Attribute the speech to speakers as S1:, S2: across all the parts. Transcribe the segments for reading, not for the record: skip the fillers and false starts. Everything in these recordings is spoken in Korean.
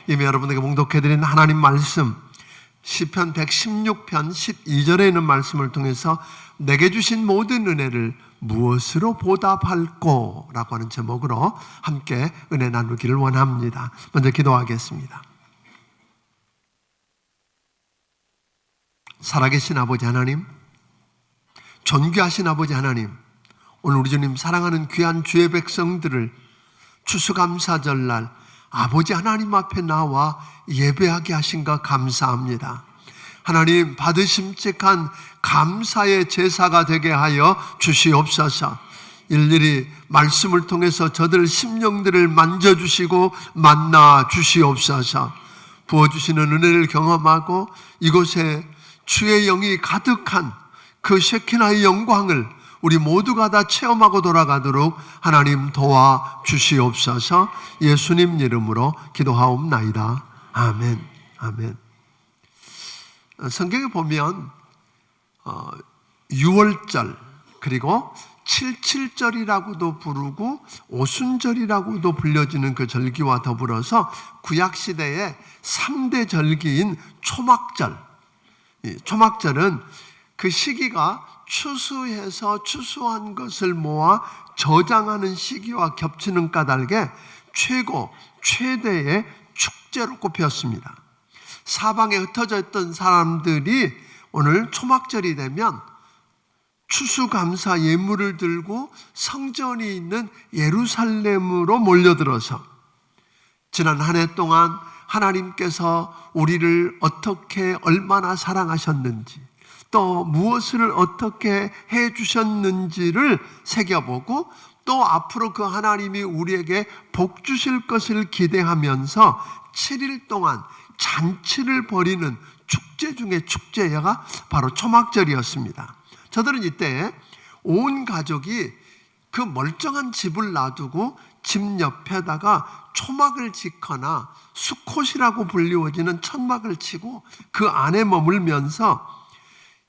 S1: 이미 여러분에게 봉독해드린 하나님 말씀, 시편 116편 12절에 있는 말씀을 통해서 내게 주신 모든 은혜를 무엇으로 보답할꼬? 라고 하는 제목으로 함께 은혜 나누기를 원합니다. 먼저 기도하겠습니다. 살아계신 아버지 하나님, 존귀하신 아버지 하나님, 오늘 우리 주님 사랑하는 귀한 주의 백성들을 추수감사절날 아버지 하나님 앞에 나와 예배하게 하신 것 감사합니다. 하나님, 받으심직한 감사의 제사가 되게 하여 주시옵소서. 일일이 말씀을 통해서 저들 심령들을 만져주시고 만나 주시옵소서. 부어주시는 은혜를 경험하고 이곳에 주의 영이 가득한 그 셰키나의 영광을 우리 모두가 다 체험하고 돌아가도록 하나님 도와 주시옵소서. 예수님 이름으로 기도하옵나이다. 아멘. 아멘. 성경에 보면 6월절 그리고 77절이라고도 부르고 오순절이라고도 불려지는 그 절기와 더불어서 구약시대의 3대 절기인 초막절, 초막절은 그 시기가 추수해서 추수한 것을 모아 저장하는 시기와 겹치는 까닭에 최대의 축제로 꼽혔습니다. 사방에 흩어져 있던 사람들이 오늘 초막절이 되면 추수감사 예물을 들고 성전이 있는 예루살렘으로 몰려들어서 지난 한 해 동안 하나님께서 우리를 어떻게 얼마나 사랑하셨는지, 또 무엇을 어떻게 해 주셨는지를 새겨보고, 또 앞으로 그 하나님이 우리에게 복 주실 것을 기대하면서 7일 동안 잔치를 벌이는 축제 중에 축제가 바로 초막절이었습니다. 저들은 이때 온 가족이 그 멀쩡한 집을 놔두고 집 옆에다가 초막을 짓거나 수콧이라고 불리워지는 천막을 치고 그 안에 머물면서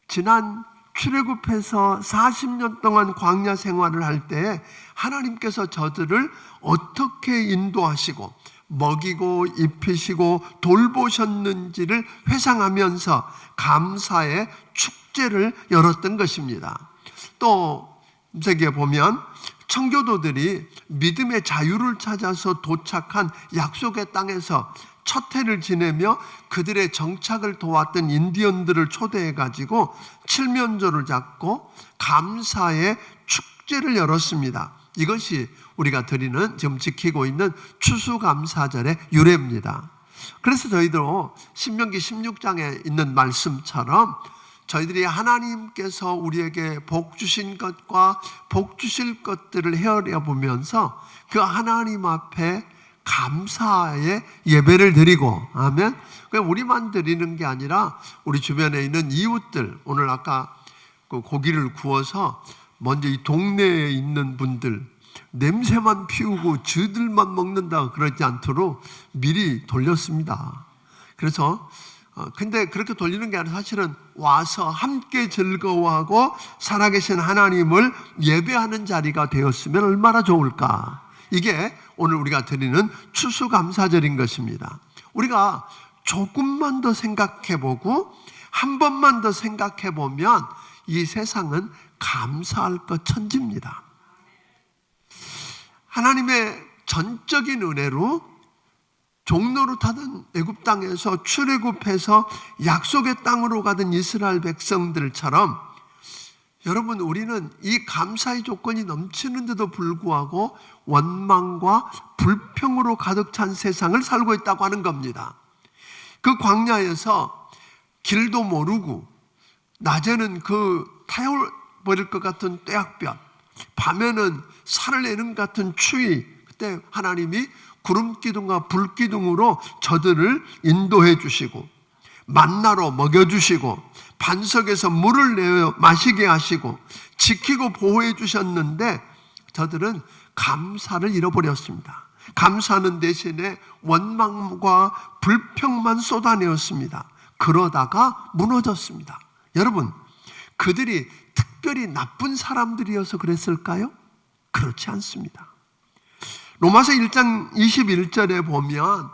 S1: 지난 출애굽해서 40년 동안 광야 생활을 할 때 하나님께서 저들을 어떻게 인도하시고 먹이고 입히시고 돌보셨는지를 회상하면서 감사의 축제를 열었던 것입니다. 또 세계에 보면 청교도들이 믿음의 자유를 찾아서 도착한 약속의 땅에서 첫 해를 지내며 그들의 정착을 도왔던 인디언들을 초대해가지고 칠면조를 잡고 감사의 축제를 열었습니다. 이것이 우리가 드리는, 지금 지키고 있는 추수감사절의 유래입니다. 그래서 저희도 신명기 16장에 있는 말씀처럼 저희들이 하나님께서 우리에게 복 주신 것과 복 주실 것들을 헤아려 보면서 그 하나님 앞에 감사의 예배를 드리고, 아멘. 우리만 드리는 게 아니라 우리 주변에 있는 이웃들, 오늘 아까 그 고기를 구워서 먼저 이 동네에 있는 분들 냄새만 피우고 저들만 먹는다 그러지 않도록 미리 돌렸습니다. 그래서 근데 그렇게 돌리는 게 아니라 사실은 와서 함께 즐거워하고 살아계신 하나님을 예배하는 자리가 되었으면 얼마나 좋을까. 이게 오늘 우리가 드리는 추수감사절인 것입니다. 우리가 조금만 더 생각해보고 한 번만 더 생각해보면 이 세상은 감사할 것 천지입니다. 하나님의 전적인 은혜로 종로로 타던 애굽 땅에서 출애굽해서 약속의 땅으로 가던 이스라엘 백성들처럼 여러분, 우리는 이 감사의 조건이 넘치는데도 불구하고 원망과 불평으로 가득 찬 세상을 살고 있다고 하는 겁니다. 그 광야에서 길도 모르고 낮에는 그 타올버릴 것 같은 떼약볕, 밤에는 살을 내는 같은 추위, 그때 하나님이 구름기둥과 불기둥으로 저들을 인도해 주시고 만나로 먹여주시고 반석에서 물을 내어 마시게 하시고 지키고 보호해 주셨는데 저들은 감사를 잃어버렸습니다. 감사하는 대신에 원망과 불평만 쏟아내었습니다. 그러다가 무너졌습니다. 여러분, 그들이 특별히 나쁜 사람들이어서 그랬을까요? 그렇지 않습니다. 로마서 1장 21절에 보면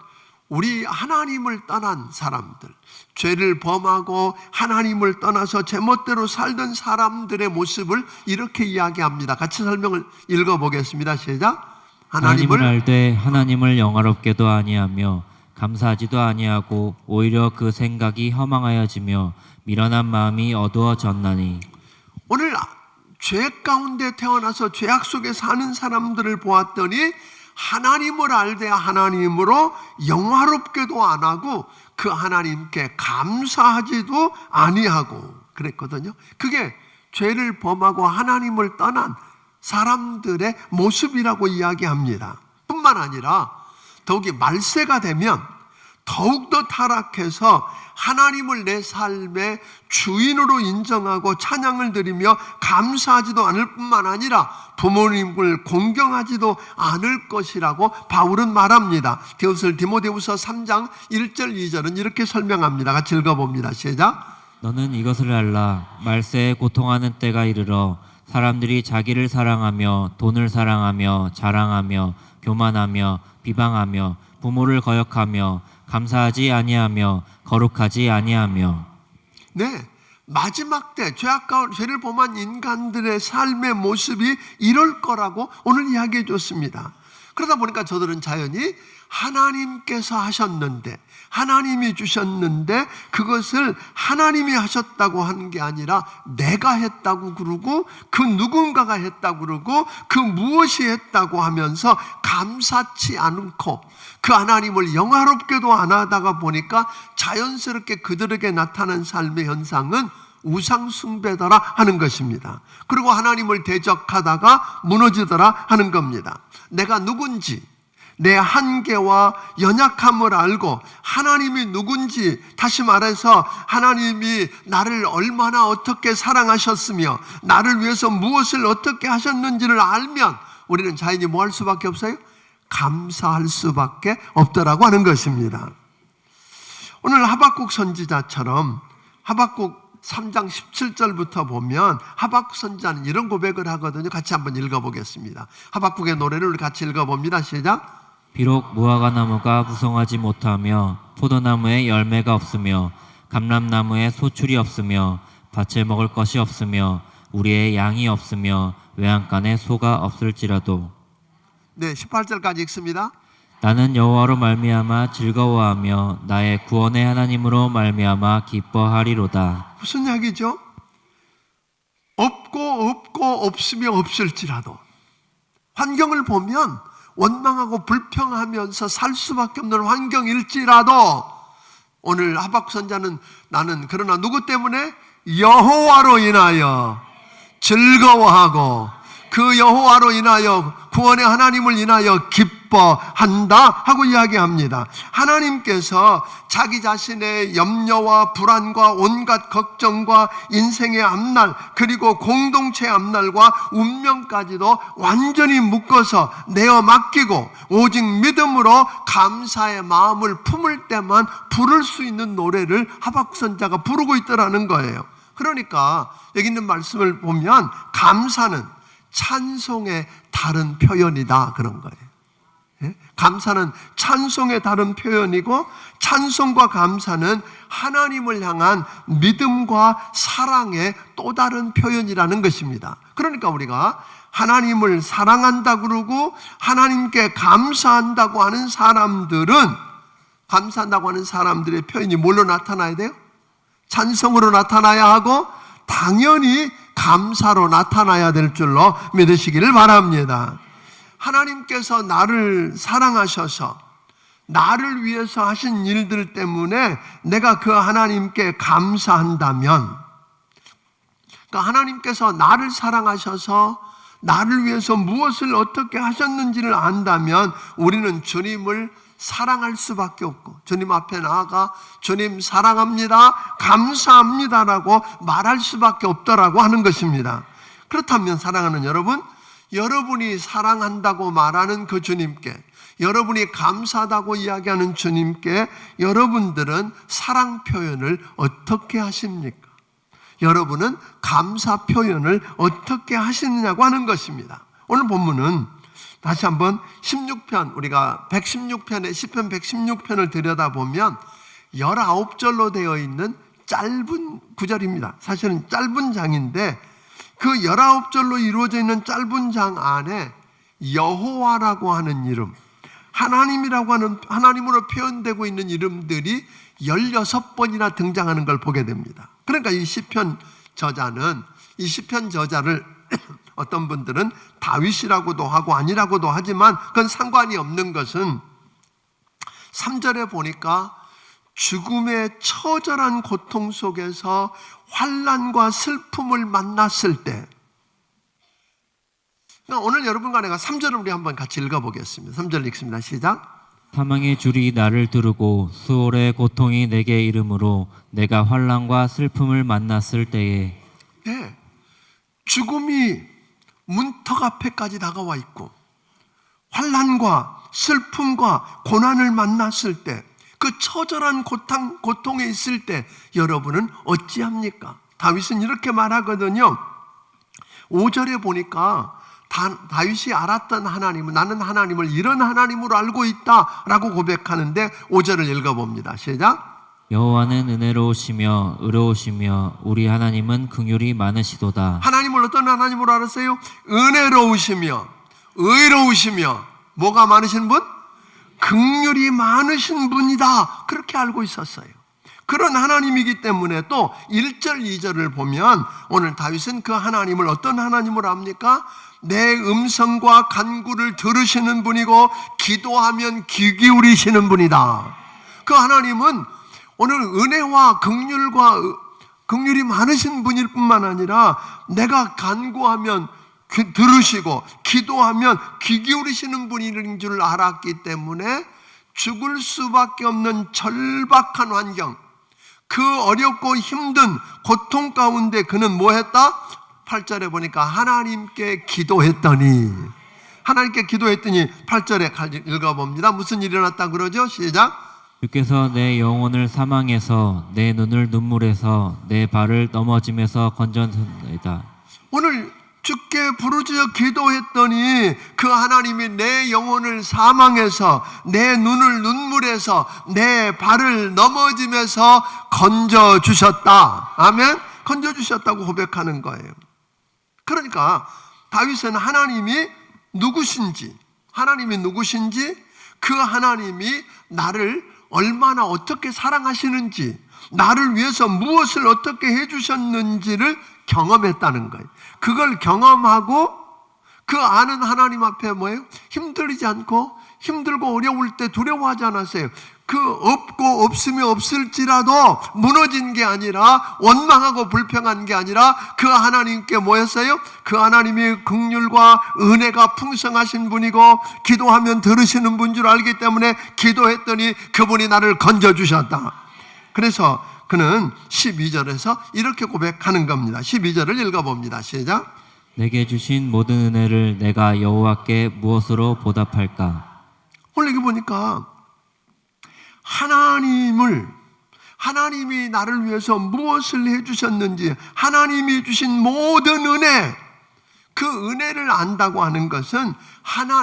S1: 우리 하나님을 떠난 사람들, 죄를 범하고 하나님을 떠나서 제멋대로 살던 사람들의 모습을 이렇게 이야기합니다. 같이 설명을 읽어보겠습니다. 시작.
S2: 하나님을 알되 하나님을 영화롭게도 아니하며 감사하지도 아니하고 오히려 그 생각이 허망하여지며 미련한 마음이 어두워졌나니.
S1: 오늘 죄 가운데 태어나서 죄악 속에 사는 사람들을 보았더니 하나님을 알되 하나님으로 영화롭게도 안 하고 그 하나님께 감사하지도 아니하고 그랬거든요. 그게 죄를 범하고 하나님을 떠난 사람들의 모습이라고 이야기합니다. 뿐만 아니라 더욱이 말세가 되면 더욱더 타락해서 하나님을 내 삶의 주인으로 인정하고 찬양을 드리며 감사하지도 않을 뿐만 아니라 부모님을 공경하지도 않을 것이라고 바울은 말합니다. 디모데후서 3장 1절 2절은 이렇게 설명합니다. 같이 읽어봅니다. 시작.
S2: 너는 이것을 알라. 말세에 고통하는 때가 이르러 사람들이 자기를 사랑하며 돈을 사랑하며 자랑하며 교만하며 비방하며 부모를 거역하며 감사하지 아니하며 거룩하지 아니하며.
S1: 네, 마지막 때 죄를 범한 인간들의 삶의 모습이 이럴 거라고 오늘 이야기해 줬습니다. 그러다 보니까 저들은 자연히 하나님께서 하셨는데, 하나님이 주셨는데 그것을 하나님이 하셨다고 하는 게 아니라 내가 했다고 그러고 그 누군가가 했다고 그러고 그 무엇이 했다고 하면서 감사치 않고 그 하나님을 영화롭게도 안 하다가 보니까 자연스럽게 그들에게 나타난 삶의 현상은 우상 숭배더라 하는 것입니다. 그리고 하나님을 대적하다가 무너지더라 하는 겁니다. 내가 누군지, 내 한계와 연약함을 알고 하나님이 누군지, 다시 말해서 하나님이 나를 얼마나 어떻게 사랑하셨으며 나를 위해서 무엇을 어떻게 하셨는지를 알면 우리는 자연히 뭐 할 수밖에 없어요? 감사할 수밖에 없더라고 하는 것입니다. 오늘 하박국 선지자처럼 하박국 3장 17절부터 보면 하박국 선지자는 이런 고백을 하거든요. 같이 한번 읽어보겠습니다. 하박국의 노래를 우리 같이 읽어봅니다. 시작.
S2: 비록 무화과 나무가 무성하지 못하며 포도나무에 열매가 없으며 감람나무에 소출이 없으며 밭에 먹을 것이 없으며 우리의 양이 없으며 외양간에 소가 없을지라도.
S1: 네, 18절까지 읽습니다.
S2: 나는 여호와로 말미암아 즐거워하며 나의 구원의 하나님으로 말미암아 기뻐하리로다.
S1: 무슨 이야기죠? 없고 없으며 없을지라도, 환경을 보면 원망하고 불평하면서 살 수밖에 없는 환경일지라도, 오늘 하박국 선지자는 나는 그러나 누구 때문에? 여호와로 인하여 즐거워하고 그 여호와로 인하여 구원의 하나님을 인하여 기뻐한다 하고 이야기합니다. 하나님께서 자기 자신의 염려와 불안과 온갖 걱정과 인생의 앞날 그리고 공동체의 앞날과 운명까지도 완전히 묶어서 내어 맡기고 오직 믿음으로 감사의 마음을 품을 때만 부를 수 있는 노래를 하박국 선지자가 부르고 있더라는 거예요. 그러니까 여기 있는 말씀을 보면 감사는 찬송의 다른 표현이다 그런 거예요. 예? 감사는 찬송의 다른 표현이고 찬송과 감사는 하나님을 향한 믿음과 사랑의 또 다른 표현이라는 것입니다. 그러니까 우리가 하나님을 사랑한다 그러고 하나님께 감사한다고 하는 사람들은, 감사한다고 하는 사람들의 표현이 뭘로 나타나야 돼요? 찬송으로 나타나야 하고 당연히 감사로 나타나야 될 줄로 믿으시기를 바랍니다. 하나님께서 나를 사랑하셔서 나를 위해서 하신 일들 때문에 내가 그 하나님께 감사한다면, 그러니까 하나님께서 나를 사랑하셔서 나를 위해서 무엇을 어떻게 하셨는지를 안다면 우리는 주님을 사랑할 수밖에 없고 주님 앞에 나아가 주님 사랑합니다, 감사합니다라고 말할 수밖에 없더라고 하는 것입니다. 그렇다면 사랑하는 여러분, 여러분이 사랑한다고 말하는 그 주님께, 여러분이 감사하다고 이야기하는 주님께 여러분들은 사랑 표현을 어떻게 하십니까? 여러분은 감사 표현을 어떻게 하시느냐고 하는 것입니다. 오늘 본문은 다시 한번 16편, 우리가 116편의 시편 116편을 들여다보면 19절로 되어 있는 짧은 구절입니다. 사실은 짧은 장인데 그 19절로 이루어져 있는 짧은 장 안에 여호와라고 하는 이름, 하나님이라고 하는, 하나님으로 표현되고 있는 이름들이 16번이나 등장하는 걸 보게 됩니다. 그러니까 이 시편 저자는, 이 시편 저자를 어떤 분들은 다윗이라고도 하고 아니라고도 하지만 그건 상관이 없는 것은 3절에 보니까 죽음의 처절한 고통 속에서 환난과 슬픔을 만났을 때, 오늘 여러분과 내가 3절을 우리 한번 같이 읽어보겠습니다. 3절 읽습니다. 시작.
S2: 사망의 줄이 나를 두르고 수월의 고통이 내게 이르므로 내가 환난과 슬픔을 만났을 때에.
S1: 네, 죽음이 문턱 앞에까지 다가와 있고 환난과 슬픔과 고난을 만났을 때, 그 처절한 고통에 있을 때 여러분은 어찌합니까? 다윗은 이렇게 말하거든요. 5절에 보니까 다윗이 알았던 하나님은, 나는 하나님을 이런 하나님으로 알고 있다라고 고백하는데 5절을 읽어봅니다. 시작.
S2: 여호와는 은혜로우시며 의로우시며 우리 하나님은 긍휼이 많으시도다.
S1: 하나님을 어떤 하나님으로 알았어요? 은혜로우시며 의로우시며 뭐가 많으신 분? 긍휼이 많으신 분이다. 그렇게 알고 있었어요. 그런 하나님이기 때문에 또 1절 2절을 보면 오늘 다윗은 그 하나님을 어떤 하나님으로 압니까? 내 음성과 간구를 들으시는 분이고 기도하면 귀 기울이시는 분이다. 그 하나님은 오늘 은혜와 긍휼이 많으신 분일 뿐만 아니라 내가 간구하면 들으시고 기도하면 귀 기울이시는 분인 줄 알았기 때문에 죽을 수밖에 없는 절박한 환경, 그 어렵고 힘든 고통 가운데 그는 뭐 했다? 8절에 보니까 하나님께 기도했더니 8절에 읽어봅니다. 무슨 일이 일어났다 그러죠? 시작.
S2: 주께서 내 영혼을 사망에서 내 눈을 눈물에서 내 발을 넘어짐에서 건져내다.
S1: 오늘 주께 부르짖어 기도했더니 그 하나님이 내 영혼을 사망에서 내 눈을 눈물에서 내 발을 넘어짐에서 건져주셨다. 아멘. 건져주셨다고 고백하는 거예요. 그러니까 다윗은 하나님이 누구신지, 그 하나님이 나를 얼마나 어떻게 사랑하시는지, 나를 위해서 무엇을 어떻게 해주셨는지를 경험했다는 거예요. 그걸 경험하고 그 아는 하나님 앞에 뭐예요? 힘들지 않고, 힘들고 어려울 때 두려워하지 않았어요. 그 없고 없으면 없을지라도 무너진 게 아니라, 원망하고 불평한 게 아니라 그 하나님께 뭐였어요? 그 하나님이 긍휼과 은혜가 풍성하신 분이고 기도하면 들으시는 분 줄 알기 때문에 기도했더니 그분이 나를 건져주셨다. 그래서 그는 12절에서 이렇게 고백하는 겁니다. 12절을 읽어봅니다. 시작.
S2: 내게 주신 모든 은혜를 내가 여호와께 무엇으로 보답할까?
S1: 오늘 여기 보니까 하나님이 나를 위해서 무엇을 해주셨는지, 하나님이 주신 모든 은혜, 그 은혜를 안다고 하는 것은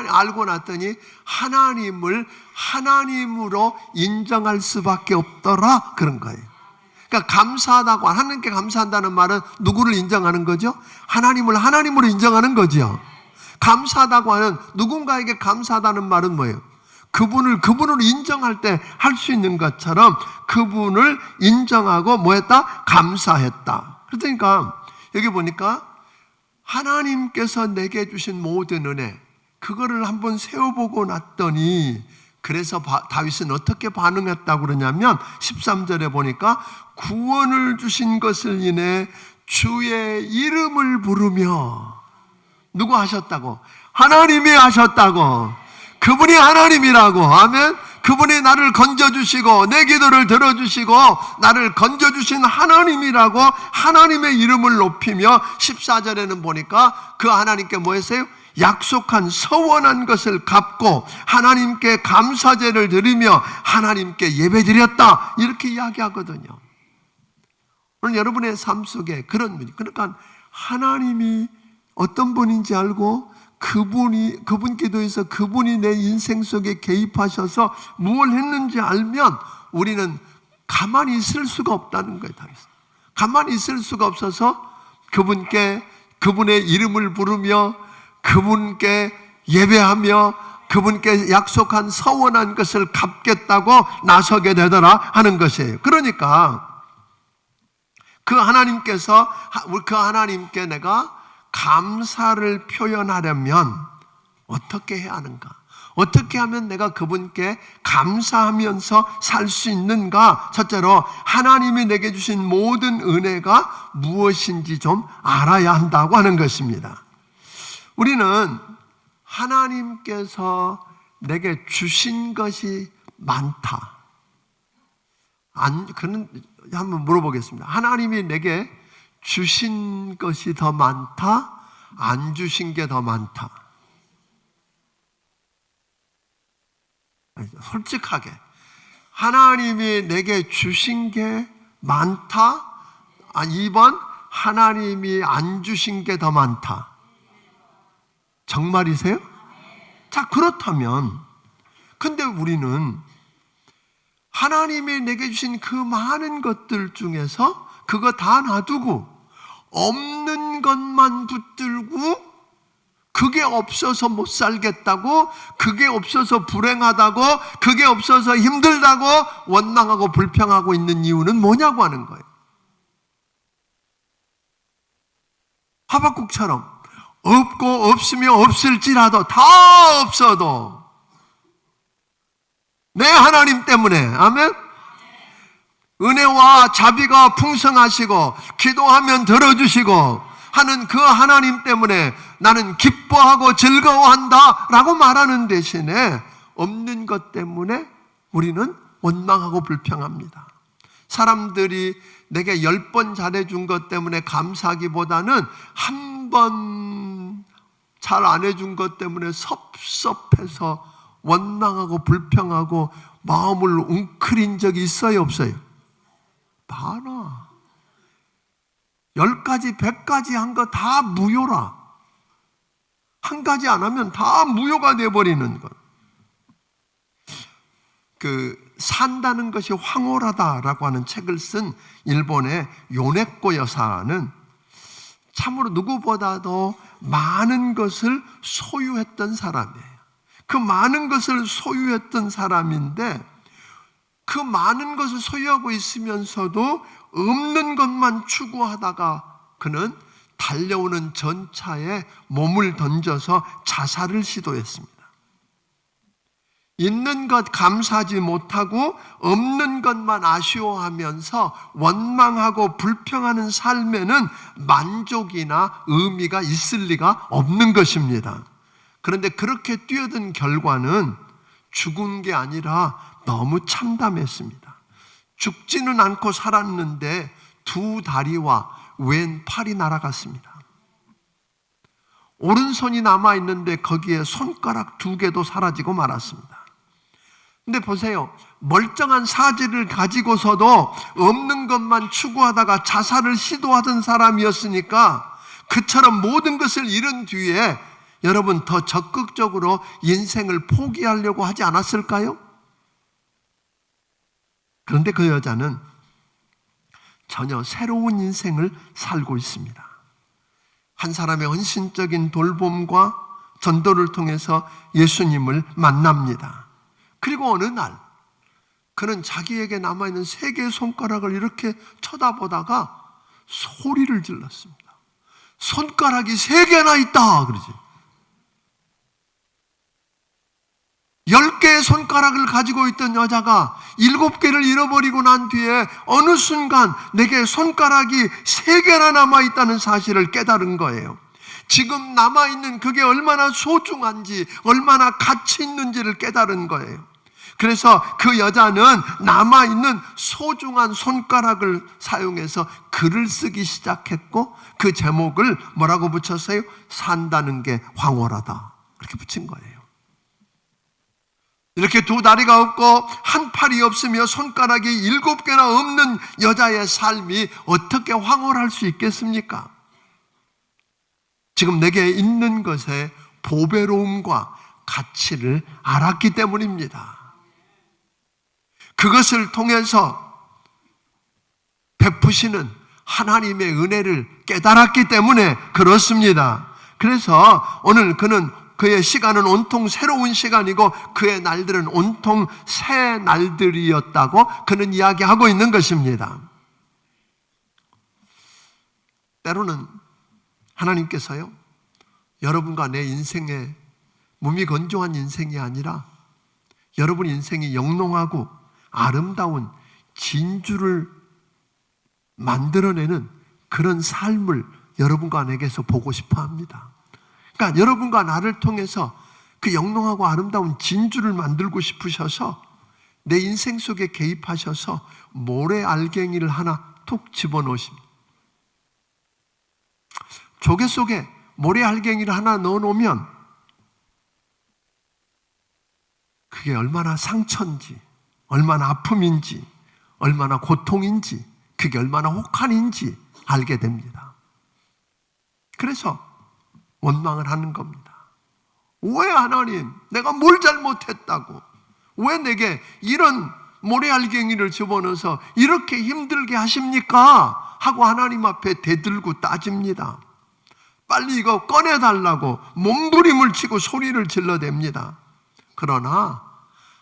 S1: 알고 났더니 하나님을 하나님으로 인정할 수밖에 없더라, 그런 거예요. 그러니까 감사하다고, 하나님께 감사한다는 말은 누구를 인정하는 거죠? 하나님을 하나님으로 인정하는 거죠. 감사하다고 하는, 누군가에게 감사하다는 말은 뭐예요? 그분을 인정할 때 할 수 있는 것처럼 그분을 인정하고 뭐 했다? 감사했다. 그러니까 여기 보니까 하나님께서 내게 주신 모든 은혜, 그거를 한번 세워보고 났더니, 그래서 다윗은 어떻게 반응했다고 그러냐면 13절에 보니까 구원을 주신 것을 인해 주의 이름을 부르며, 누구 하셨다고? 하나님이 하셨다고. 그분이 하나님이라고. 아멘. 그분이 나를 건져주시고 내 기도를 들어주시고 나를 건져주신 하나님이라고 하나님의 이름을 높이며, 14절에는 보니까 그 하나님께 뭐 했어요? 약속한 서원한 것을 갚고 하나님께 감사제를 드리며 하나님께 예배드렸다, 이렇게 이야기하거든요. 오늘 여러분의 삶 속에 그런 분이, 그러니까 하나님이 어떤 분인지 알고 그분 기도에서 그분이 내 인생 속에 개입하셔서 무엇을 했는지 알면 우리는 가만히 있을 수가 없다는 거예요. 가만히 있을 수가 없어서 그분의 이름을 부르며 그분께 예배하며 그분께 약속한 서원한 것을 갚겠다고 나서게 되더라 하는 것이에요. 그러니까 그 하나님께 내가 감사를 표현하려면 어떻게 해야 하는가? 어떻게 하면 내가 그분께 감사하면서 살 수 있는가? 첫째로 하나님이 내게 주신 모든 은혜가 무엇인지 좀 알아야 한다고 하는 것입니다. 우리는 하나님께서 내게 주신 것이 많다. 한번 물어보겠습니다. 하나님이 내게 주신 것이 더 많다? 안 주신 게 더 많다? 솔직하게 하나님이 내게 주신 게 많다? 2번 하나님이 안 주신 게 더 많다? 정말이세요? 자, 그렇다면 근데 우리는 하나님이 내게 주신 그 많은 것들 중에서 그거 다 놔두고 없는 것만 붙들고 그게 없어서 못 살겠다고, 그게 없어서 불행하다고, 그게 없어서 힘들다고 원망하고 불평하고 있는 이유는 뭐냐고 하는 거예요. 하박국처럼 없고 없으며 없을지라도 다 없어도 내 하나님 때문에, 아멘? 은혜와 자비가 풍성하시고 기도하면 들어주시고 하는 그 하나님 때문에 나는 기뻐하고 즐거워한다 라고 말하는 대신에 없는 것 때문에 우리는 원망하고 불평합니다. 사람들이 내게 10번 잘해준 것 때문에 감사하기보다는 한 번 잘 안 해준 것 때문에 섭섭해서 원망하고 불평하고 마음을 웅크린 적이 있어요, 없어요? 많아. 10가지, 100가지 한 거 다 무효라. 한 가지 안 하면 다 무효가 되어버리는 것. 산다는 것이 황홀하다라고 하는 책을 쓴 일본의 요네코 여사는 참으로 누구보다도 많은 것을 소유했던 사람이에요. 그 많은 것을 소유했던 사람인데 그 많은 것을 소유하고 있으면서도 없는 것만 추구하다가 그는 달려오는 전차에 몸을 던져서 자살을 시도했습니다. 있는 것 감사하지 못하고 없는 것만 아쉬워하면서 원망하고 불평하는 삶에는 만족이나 의미가 있을 리가 없는 것입니다. 그런데 그렇게 뛰어든 결과는 죽은 게 아니라 너무 참담했습니다. 죽지는 않고 살았는데 2 다리와 왼팔이 날아갔습니다. 오른손이 남아있는데 거기에 손가락 2개도 사라지고 말았습니다. 근데 보세요. 멀쩡한 사지를 가지고서도 없는 것만 추구하다가 자살을 시도하던 사람이었으니까 그처럼 모든 것을 잃은 뒤에 여러분 더 적극적으로 인생을 포기하려고 하지 않았을까요? 그런데 그 여자는 전혀 새로운 인생을 살고 있습니다. 한 사람의 헌신적인 돌봄과 전도를 통해서 예수님을 만납니다. 그리고 어느 날 그는 자기에게 남아있는 3개의 손가락을 이렇게 쳐다보다가 소리를 질렀습니다. 손가락이 3개나 있다 그러지. 10개의 손가락을 가지고 있던 여자가 7개를 잃어버리고 난 뒤에 어느 순간 내게 손가락이 3개나 남아있다는 사실을 깨달은 거예요. 지금 남아있는 그게 얼마나 소중한지 얼마나 가치 있는지를 깨달은 거예요. 그래서 그 여자는 남아있는 소중한 손가락을 사용해서 글을 쓰기 시작했고 그 제목을 뭐라고 붙였어요? 산다는 게 황홀하다 그렇게 붙인 거예요. 이렇게 2 다리가 없고 한 팔이 없으며 손가락이 7개나 없는 여자의 삶이 어떻게 황홀할 수 있겠습니까? 지금 내게 있는 것에 보배로움과 가치를 알았기 때문입니다. 그것을 통해서 베푸시는 하나님의 은혜를 깨달았기 때문에 그렇습니다. 그래서 오늘 그의 시간은 온통 새로운 시간이고 그의 날들은 온통 새 날들이었다고 그는 이야기하고 있는 것입니다. 때로는 하나님께서요, 여러분과 내 인생에 무미건조한 인생이 아니라 여러분 인생이 영롱하고 아름다운 진주를 만들어내는 그런 삶을 여러분과 내게서 보고 싶어 합니다. 그러니까 여러분과 나를 통해서 그 영롱하고 아름다운 진주를 만들고 싶으셔서 내 인생 속에 개입하셔서 모래 알갱이를 하나 툭 집어넣으십니다. 조개 속에 모래 알갱이를 하나 넣어놓으면 그게 얼마나 상처인지, 얼마나 아픔인지, 얼마나 고통인지, 그게 얼마나 혹한인지 알게 됩니다. 그래서 원망을 하는 겁니다. 왜 하나님, 내가 뭘 잘못했다고, 왜 내게 이런 모래알갱이를 집어넣어서 이렇게 힘들게 하십니까? 하고 하나님 앞에 대들고 따집니다. 빨리 이거 꺼내달라고 몸부림을 치고 소리를 질러댑니다. 그러나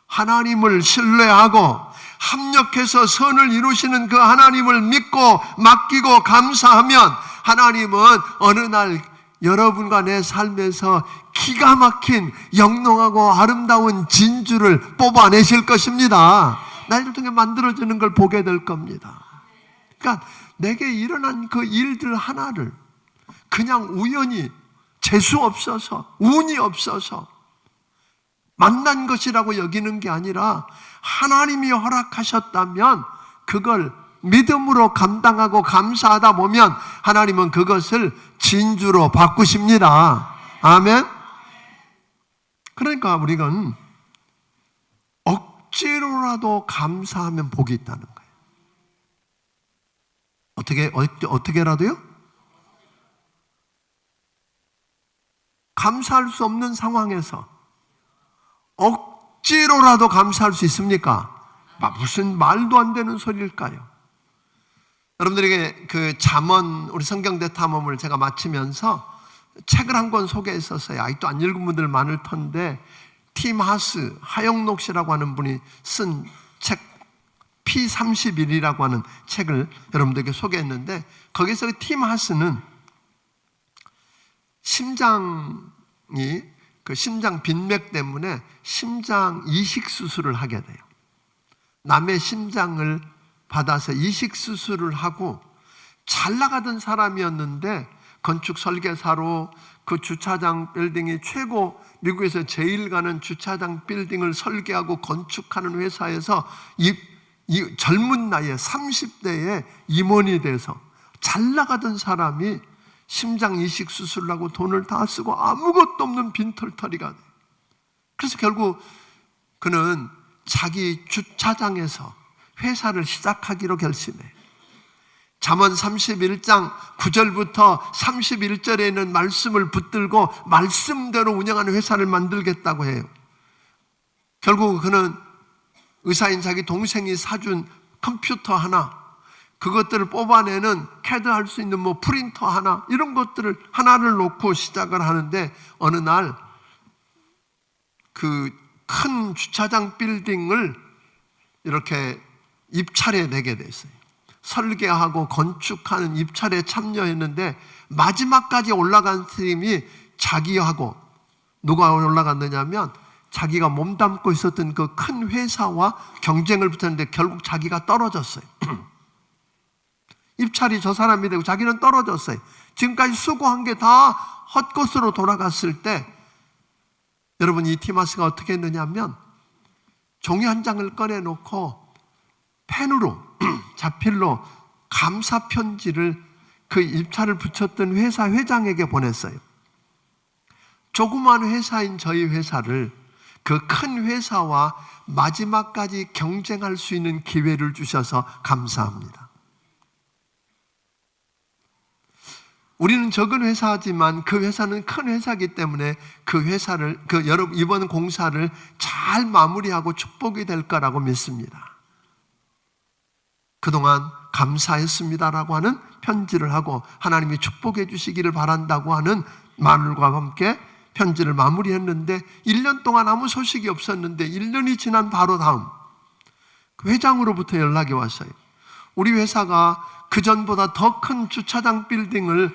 S1: 하나님을 신뢰하고 합력해서 선을 이루시는 그 하나님을 믿고 맡기고 감사하면 하나님은 어느 날 여러분과 내 삶에서 기가 막힌 영롱하고 아름다운 진주를 뽑아내실 것입니다. 나를 통해 만들어지는 걸 보게 될 겁니다. 그러니까 내게 일어난 그 일들 하나를 그냥 우연히 재수 없어서, 운이 없어서 만난 것이라고 여기는 게 아니라 하나님이 허락하셨다면 그걸 믿음으로 감당하고 감사하다 보면 하나님은 그것을 진주로 바꾸십니다. 아멘. 그러니까 우리는 억지로라도 감사하면 복이 있다는 거예요. 어떻게라도요? 감사할 수 없는 상황에서 억지로라도 감사할 수 있습니까? 무슨 말도 안 되는 소리일까요? 여러분들에게 그 잠언, 우리 성경대 탐험을 제가 마치면서 책을 한 권 소개했었어요. 아직도 안 읽은 분들 많을 텐데, 팀 하스, 하영록 씨라고 하는 분이 쓴 책 P31이라고 하는 책을 여러분들에게 소개했는데, 거기서 팀 하스는 그 심장 빈맥 때문에 심장 이식 수술을 하게 돼요. 남의 심장을 받아서 이식 수술을 하고 잘 나가던 사람이었는데 건축 설계사로 그 주차장 빌딩이 최고 미국에서 제일 가는 주차장 빌딩을 설계하고 건축하는 회사에서 이 젊은 나이에 30대에 임원이 돼서 잘 나가던 사람이 심장 이식 수술을 하고 돈을 다 쓰고 아무것도 없는 빈털터리가 돼요. 그래서 결국 그는 자기 주차장에서 회사를 시작하기로 결심해요. 잠언 31장 9절부터 31절에 있는 말씀을 붙들고 말씀대로 운영하는 회사를 만들겠다고 해요. 결국 그는 의사인 자기 동생이 사준 컴퓨터 하나, 그것들을 뽑아내는 캐드 할 수 있는 프린터 하나, 이런 것들을 하나를 놓고 시작을 하는데 어느 날 그 큰 주차장 빌딩을 이렇게 입찰에 내게 됐어요. 설계하고 건축하는 입찰에 참여했는데 마지막까지 올라간 팀이 자기하고 누가 올라갔느냐면 자기가 몸담고 있었던 그 큰 회사와 경쟁을 붙였는데 결국 자기가 떨어졌어요. 입찰이 저 사람이 되고 자기는 떨어졌어요. 지금까지 수고한 게 다 헛것으로 돌아갔을 때 여러분, 이 티마스가 어떻게 했느냐면 종이 한 장을 꺼내놓고 펜으로 자필로 감사 편지를 그 입찰을 붙였던 회사 회장에게 보냈어요. 조그만 회사인 저희 회사를 그 큰 회사와 마지막까지 경쟁할 수 있는 기회를 주셔서 감사합니다. 우리는 적은 회사지만 그 회사는 큰 회사이기 때문에 그 회사를, 여러분 이번 공사를 잘 마무리하고 축복이 될 거라고 믿습니다. 그동안 감사했습니다라고 하는 편지를 하고 하나님이 축복해 주시기를 바란다고 하는 말과 함께 편지를 마무리했는데 1년 동안 아무 소식이 없었는데 1년이 지난 바로 다음 그 회장으로부터 연락이 왔어요. 우리 회사가 그전보다 더 큰 주차장 빌딩을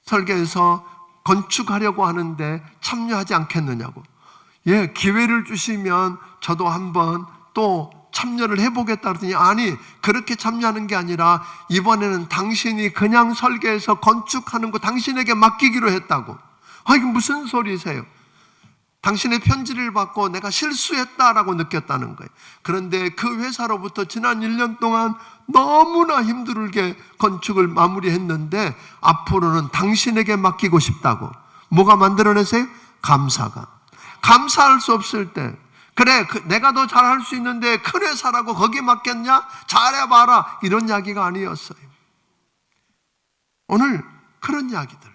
S1: 설계해서 건축하려고 하는데 참여하지 않겠느냐고. 예, 기회를 주시면 저도 한번 또 참여를 해보겠다 그랬더니 아니, 그렇게 참여하는 게 아니라 이번에는 당신이 그냥 설계해서 건축하는 거 당신에게 맡기기로 했다고. 아, 이게 무슨 소리세요? 당신의 편지를 받고 내가 실수했다라고 느꼈다는 거예요. 그런데 그 회사로부터 지난 1년 동안 너무나 힘들게 건축을 마무리했는데 앞으로는 당신에게 맡기고 싶다고. 뭐가 만들어내세요? 감사가. 감사할 수 없을 때 그래, 내가 더 잘할 수 있는데 큰 회사라고 거기 맡겼냐? 잘해봐라. 이런 이야기가 아니었어요. 오늘 그런 이야기들.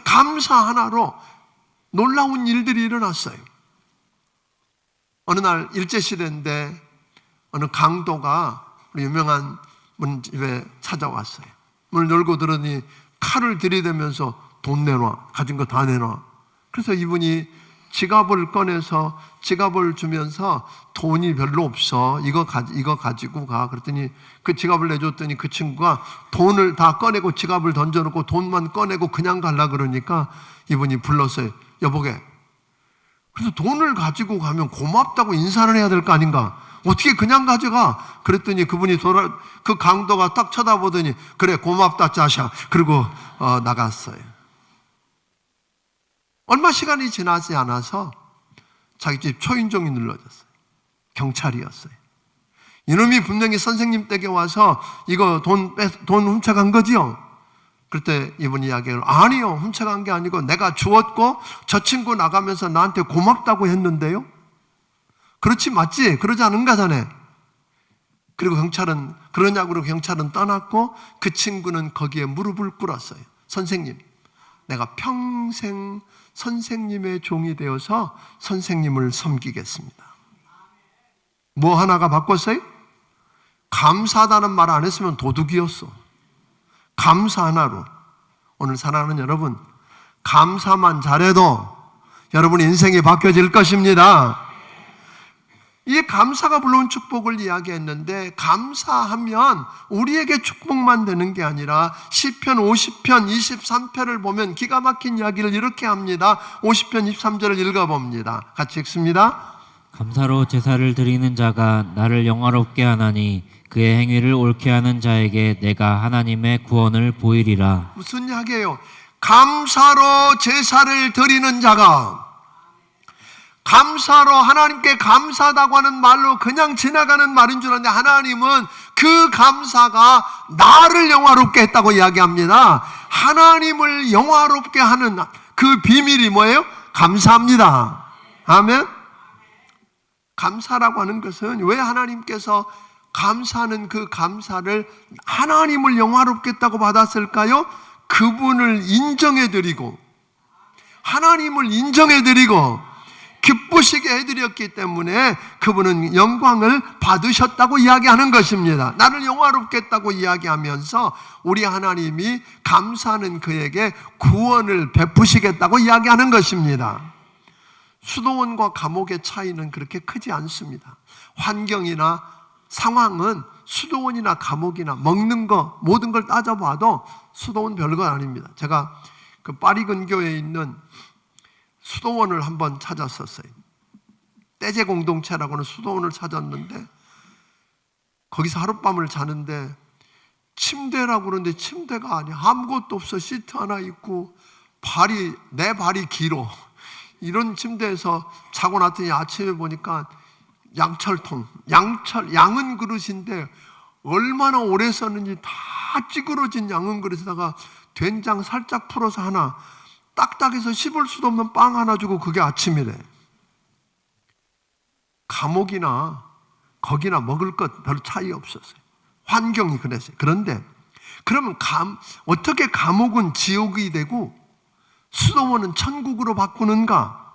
S1: 감사 하나로 놀라운 일들이 일어났어요. 어느 날 일제시대인데 어느 강도가 우리 유명한 분 집에 찾아왔어요. 문을 열고 들으니 칼을 들이대면서 돈 내놔, 가진 거 다 내놔. 그래서 이분이 지갑을 꺼내서 지갑을 주면서 돈이 별로 없어, 이거 가지고 가. 그랬더니 그 지갑을 내줬더니 그 친구가 돈을 다 꺼내고 지갑을 던져놓고 돈만 꺼내고 그냥 갈라 그러니까 이분이 불렀어요. 여보게, 그래서 돈을 가지고 가면 고맙다고 인사를 해야 될 거 아닌가? 어떻게 그냥 가져가? 그랬더니 그분이 그 강도가 딱 쳐다보더니 그래, 고맙다 짜샤. 그리고 나갔어요. 얼마 시간이 지나지 않아서 자기 집 초인종이 눌러졌어요. 경찰이었어요. 이놈이 분명히 선생님 댁에 와서 이거 돈 훔쳐간 거지요? 그때 이분이 이야기를, 아니요, 훔쳐간 게 아니고 내가 주었고 저 친구 나가면서 나한테 고맙다고 했는데요. 그렇지, 맞지? 그러지 않은가 자네? 그리고 경찰은 그러냐고 경찰은 떠났고 그 친구는 거기에 무릎을 꿇었어요. 선생님, 내가 평생 선생님의 종이 되어서 선생님을 섬기겠습니다. 뭐 하나가 바꿨어요? 감사하다는 말 안 했으면 도둑이었어. 감사 하나로. 오늘 사랑하는 여러분, 감사만 잘해도 여러분 인생이 바뀌어질 것입니다. 이 감사가 불러온 축복을 이야기했는데, 감사하면 우리에게 축복만 되는 게 아니라 시편 50편 23편을 보면 기가 막힌 이야기를 이렇게 합니다. 50편 23절을 읽어봅니다. 같이 읽습니다.
S2: 감사로 제사를 드리는 자가 나를 영화롭게 하나니 그의 행위를 옳게 하는 자에게 내가 하나님의 구원을 보이리라.
S1: 무슨 이야기예요? 감사로 제사를 드리는 자가, 감사로 하나님께 감사하다고 하는 말로 그냥 지나가는 말인 줄 알았는데 하나님은 그 감사가 나를 영화롭게 했다고 이야기합니다. 하나님을 영화롭게 하는 그 비밀이 뭐예요? 감사합니다. 아멘. 감사라고 하는 것은 왜 하나님께서 감사하는 그 감사를 하나님을 영화롭게 했다고 받았을까요? 그분을 인정해드리고 하나님을 인정해드리고 기쁘시게 해드렸기 때문에 그분은 영광을 받으셨다고 이야기하는 것입니다. 나를 영화롭게 했다고 이야기하면서 우리 하나님이 감사하는 그에게 구원을 베푸시겠다고 이야기하는 것입니다. 수도원과 감옥의 차이는 그렇게 크지 않습니다. 환경이나 상황은 수도원이나 감옥이나 먹는 거 모든 걸 따져봐도 수도원 별거 아닙니다. 제가 그 파리 근교에 있는 수도원을 한번 찾았었어요. 떼제 공동체라고는 수도원을 찾았는데 거기서 하룻밤을 자는데 침대라고 그러는데 침대가 아니야. 아무것도 없어. 시트 하나 있고 내 발이 길어. 이런 침대에서 자고 났더니 아침에 보니까 양은 그릇인데 얼마나 오래 썼는지 다 찌그러진 양은 그릇에다가 된장 살짝 풀어서 하나, 딱딱해서 씹을 수도 없는 빵 하나 주고 그게 아침이래. 감옥이나 거기나 먹을 것 별 차이 없었어요. 환경이 그랬어요. 그런데 그러면 어떻게 감옥은 지옥이 되고 수도원은 천국으로 바꾸는가?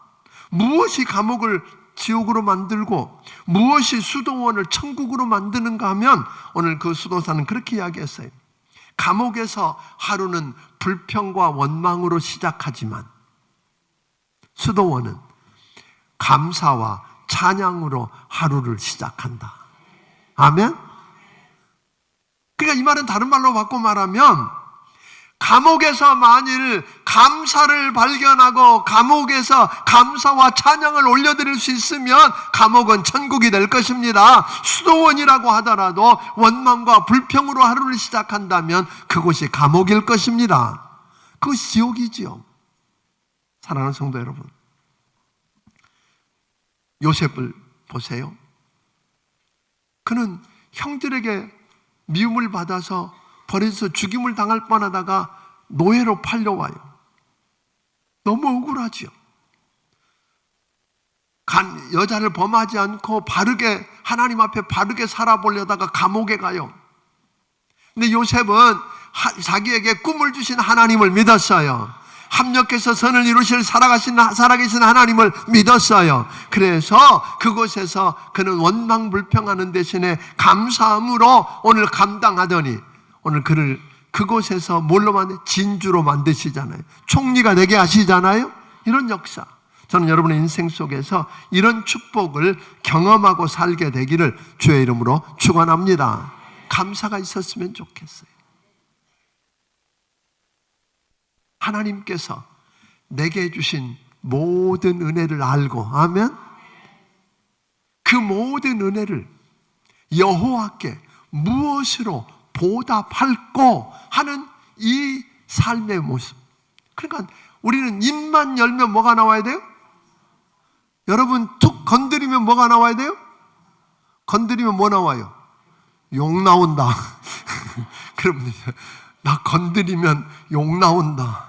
S1: 무엇이 감옥을 지옥으로 만들고 무엇이 수도원을 천국으로 만드는가 하면 오늘 그 수도사는 그렇게 이야기했어요. 감옥에서 하루는 불평과 원망으로 시작하지만 수도원은 감사와 찬양으로 하루를 시작한다. 아멘? 그러니까 이 말은 다른 말로 바꿔 말하면 감옥에서 만일 감사를 발견하고 감옥에서 감사와 찬양을 올려드릴 수 있으면 감옥은 천국이 될 것입니다. 수도원이라고 하더라도 원망과 불평으로 하루를 시작한다면 그곳이 감옥일 것입니다. 그것이 지옥이지요. 사랑하는 성도 여러분, 요셉을 보세요. 그는 형들에게 미움을 받아서 버려서 죽임을 당할 뻔하다가 노예로 팔려와요. 너무 억울하지요. 여자를 범하지 않고 바르게 하나님 앞에 바르게 살아보려다가 감옥에 가요. 근데 요셉은 자기에게 꿈을 주신 하나님을 믿었어요. 합력해서 선을 이루실 살아계신 하나님을 믿었어요. 그래서 그곳에서 그는 원망불평하는 대신에 감사함으로 오늘 감당하더니 오늘 그를 그곳에서 뭘로 진주로 만드시잖아요. 총리가 되게 하시잖아요. 이런 역사, 저는 여러분의 인생 속에서 이런 축복을 경험하고 살게 되기를 주의 이름으로 축원합니다. 감사가 있었으면 좋겠어요. 하나님께서 내게 주신 모든 은혜를 알고, 아멘? 그 모든 은혜를 여호와께 무엇으로 보답할꼬 하는 이 삶의 모습. 그러니까 우리는 입만 열면 뭐가 나와야 돼요? 여러분 툭 건드리면 뭐가 나와야 돼요? 건드리면 뭐 나와요? 욕 나온다. 그럼 나 건드리면 욕 나온다.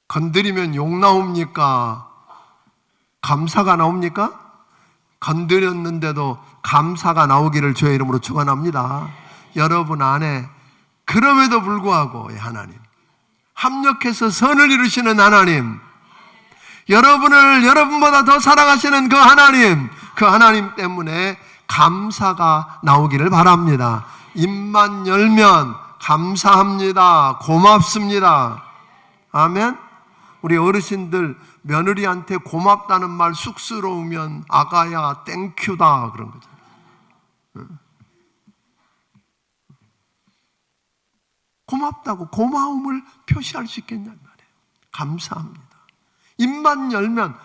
S1: 건드리면 욕 나옵니까? 감사가 나옵니까? 건드렸는데도 감사가 나오기를 주의 이름으로 축원합니다. 여러분 안에 그럼에도 불구하고 하나님, 합력해서 선을 이루시는 하나님, 여러분을 여러분보다 더 사랑하시는 그 하나님 때문에 감사가 나오기를 바랍니다. 입만 열면 감사합니다, 고맙습니다. 아멘. 우리 어르신들 며느리한테 고맙다는 말 쑥스러우면 아가야 땡큐다 그런 거죠. 고맙다고 고마움을 표시할 수 있겠냐는 말이에요. 감사합니다. 입만 열면,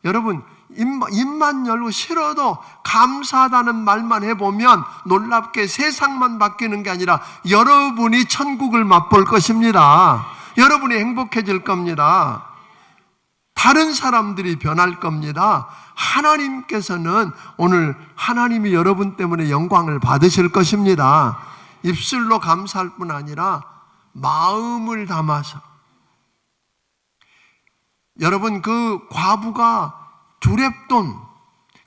S1: 여러분 입만 열고 싫어도 감사하다는 말만 해보면 놀랍게 세상만 바뀌는 게 아니라 여러분이 천국을 맛볼 것입니다. 여러분이 행복해질 겁니다. 다른 사람들이 변할 겁니다. 하나님께서는 오늘 하나님이 여러분 때문에 영광을 받으실 것입니다. 입술로 감사할 뿐 아니라 마음을 담아서. 여러분 그 과부가 두렙돈,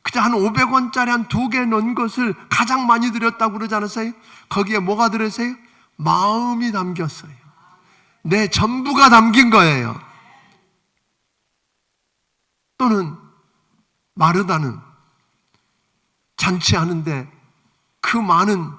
S1: 그저 한 500원짜리 한 2개 넣은 것을 가장 많이 드렸다고 그러지 않았어요? 거기에 뭐가 들었어요? 마음이 담겼어요. 내 전부가 담긴 거예요. 또는 마르다는 잔치하는데 그 많은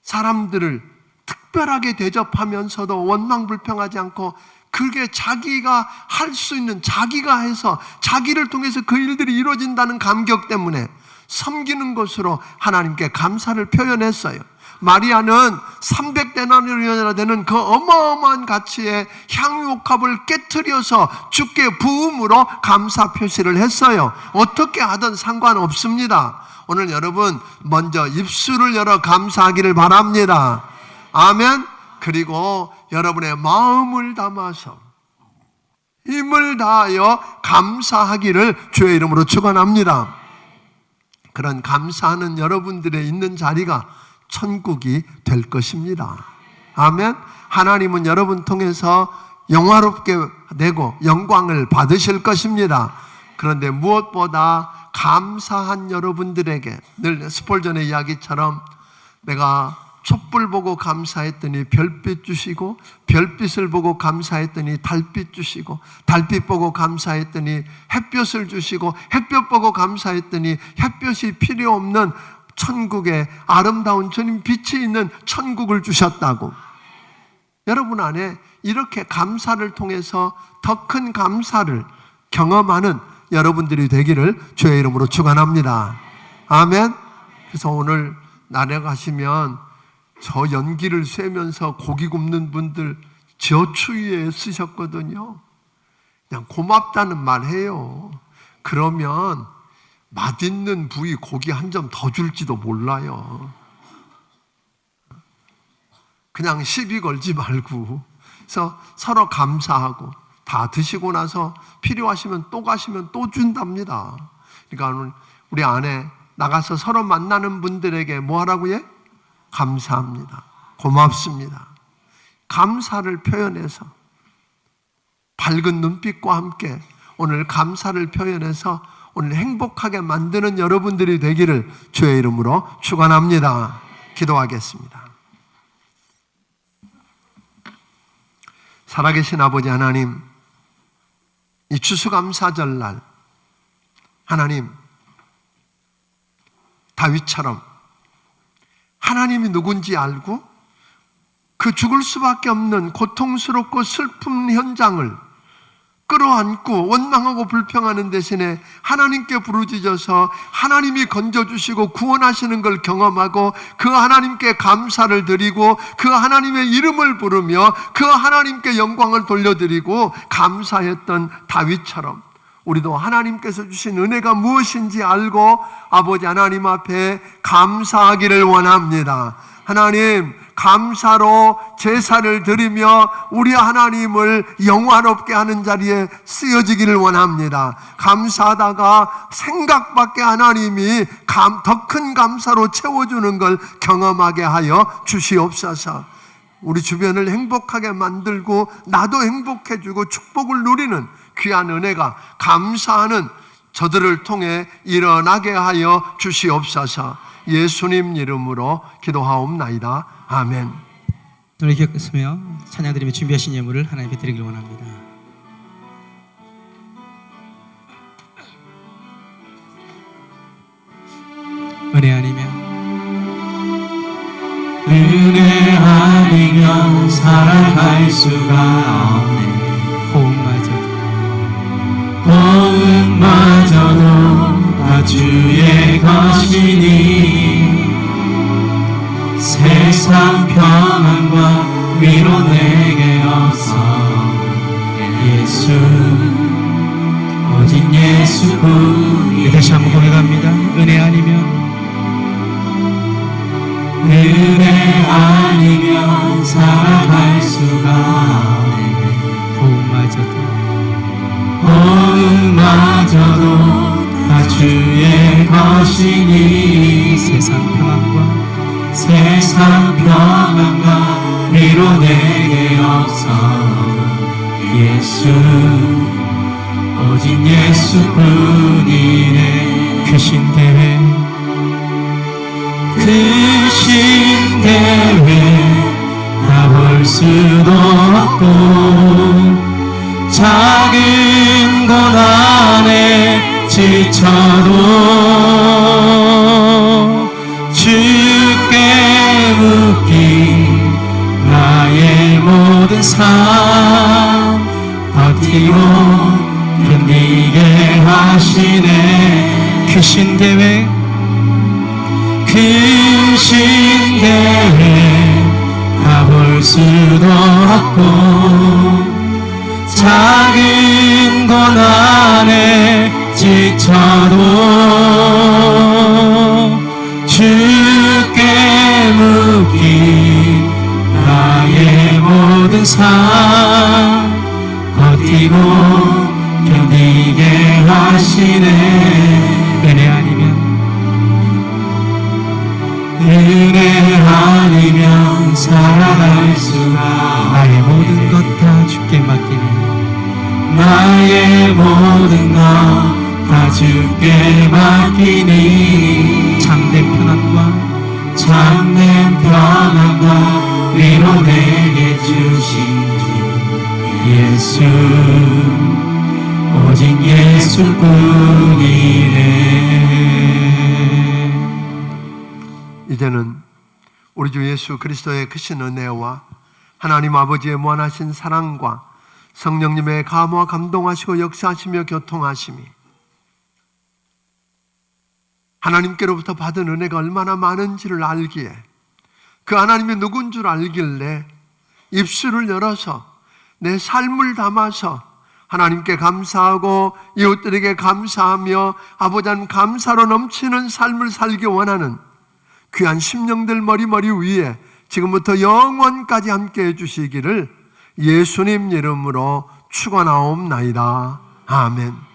S1: 사람들을 특별하게 대접하면서도 원망불평하지 않고 그게 자기가 할 수 있는, 자기가 해서 자기를 통해서 그 일들이 이루어진다는 감격 때문에 섬기는 것으로 하나님께 감사를 표현했어요. 마리아는 300데나리온이나 되는 그 어마어마한 가치의 향유옥합을 깨트려서 주께 부음으로 감사 표시를 했어요. 어떻게 하든 상관없습니다. 오늘 여러분 먼저 입술을 열어 감사하기를 바랍니다. 아멘. 그리고 여러분의 마음을 담아서 힘을 다하여 감사하기를 주의 이름으로 축원합니다. 그런 감사하는 여러분들의 있는 자리가 천국이 될 것입니다. 아멘. 하나님은 여러분 통해서 영화롭게 되고 영광을 받으실 것입니다. 그런데 무엇보다 감사한 여러분들에게 늘 스폴전의 이야기처럼 내가 촛불 보고 감사했더니 별빛 주시고, 별빛을 보고 감사했더니 달빛 주시고, 달빛 보고 감사했더니 햇볕을 주시고, 햇볕 보고 감사했더니 햇볕이 필요 없는 천국에 아름다운 주님 빛이 있는 천국을 주셨다고. 여러분 안에 이렇게 감사를 통해서 더 큰 감사를 경험하는 여러분들이 되기를 주의 이름으로 축원합니다. 아멘. 그래서 오늘 나려가시면 저 연기를 쐬면서 고기 굽는 분들 저 추위에 쓰셨거든요. 그냥 고맙다는 말 해요. 그러면 맛있는 부위 고기 한 점 더 줄지도 몰라요. 그냥 시비 걸지 말고, 그래서 서로 감사하고, 다 드시고 나서 필요하시면 또 가시면 또 준답니다. 그러니까 우리 안에 나가서 서로 만나는 분들에게 뭐 하라고요? 감사합니다. 고맙습니다. 감사를 표현해서 밝은 눈빛과 함께 오늘 감사를 표현해서 오늘 행복하게 만드는 여러분들이 되기를 주의 이름으로 축원합니다. 기도하겠습니다. 살아계신 아버지 하나님, 이 추수감사절날 하나님, 다윗처럼 하나님이 누군지 알고 그 죽을 수밖에 없는 고통스럽고 슬픈 현장을 끌어안고 원망하고 불평하는 대신에 하나님께 부르짖어서 하나님이 건져주시고 구원하시는 걸 경험하고 그 하나님께 감사를 드리고 그 하나님의 이름을 부르며 그 하나님께 영광을 돌려드리고 감사했던 다윗처럼 우리도 하나님께서 주신 은혜가 무엇인지 알고 아버지 하나님 앞에 감사하기를 원합니다. 하나님, 감사로 제사를 드리며 우리 하나님을 영화롭게 하는 자리에 쓰여지기를 원합니다. 감사하다가 생각밖에 하나님이 더 큰 감사로 채워주는 걸 경험하게 하여 주시옵소서. 우리 주변을 행복하게 만들고 나도 행복해지고 축복을 누리는 귀한 은혜가 감사하는 저들을 통해 일어나게 하여 주시옵소서. 예수님 이름으로 기도하옵나이다. 아멘.
S3: 노래 기억했으며 찬양드리며 준비하신 예물을 하나님께 드리길 원합니다. 은혜 아니면 살아갈 수가 없네. 호흡마저도 다 주의 것이니 세상 평안과 위로 내게 없어. 예수, 오직 예수뿐이. 다시 한번 고백합니다. 은혜 아니면 살아갈 수가 없네. 호흡마저도 다 주의 것이니 세상 평안과 위로 내게 없어. 예수, 오직 예수뿐이네. 크신 대회 다 볼 수도 없고 작은 고난에 지쳐도 주께 묻기 나의 모든 삶 버티고 견디게 하시네. 크신 대회 다 볼 수도 없고 작은 고난에 지쳐도 주께 묻기 나의 모든 삶 버티고 견디게 하시네. 은혜 아니면 살아갈 수가. 나의 모든 것 다 주께 맡기니. 나의 모든 것 다 주께 맡기니. 참된
S4: 편안과 위로 내게 주신 예수 오직 예수뿐이네.
S1: 이제는 우리 주 예수 그리스도의 크신 은혜와 하나님 아버지의 무한하신 사랑과 성령님의 감화 감동하시고 역사하시며 교통하심이 하나님께로부터 받은 은혜가 얼마나 많은지를 알기에 그 하나님이 누군 줄 알길래 입술을 열어서 내 삶을 담아서 하나님께 감사하고 이웃들에게 감사하며 아버지한 감사로 넘치는 삶을 살기 원하는 귀한 심령들 머리머리 위에 지금부터 영원까지 함께 해주시기를 예수님 이름으로 축원하옵나이다. 아멘.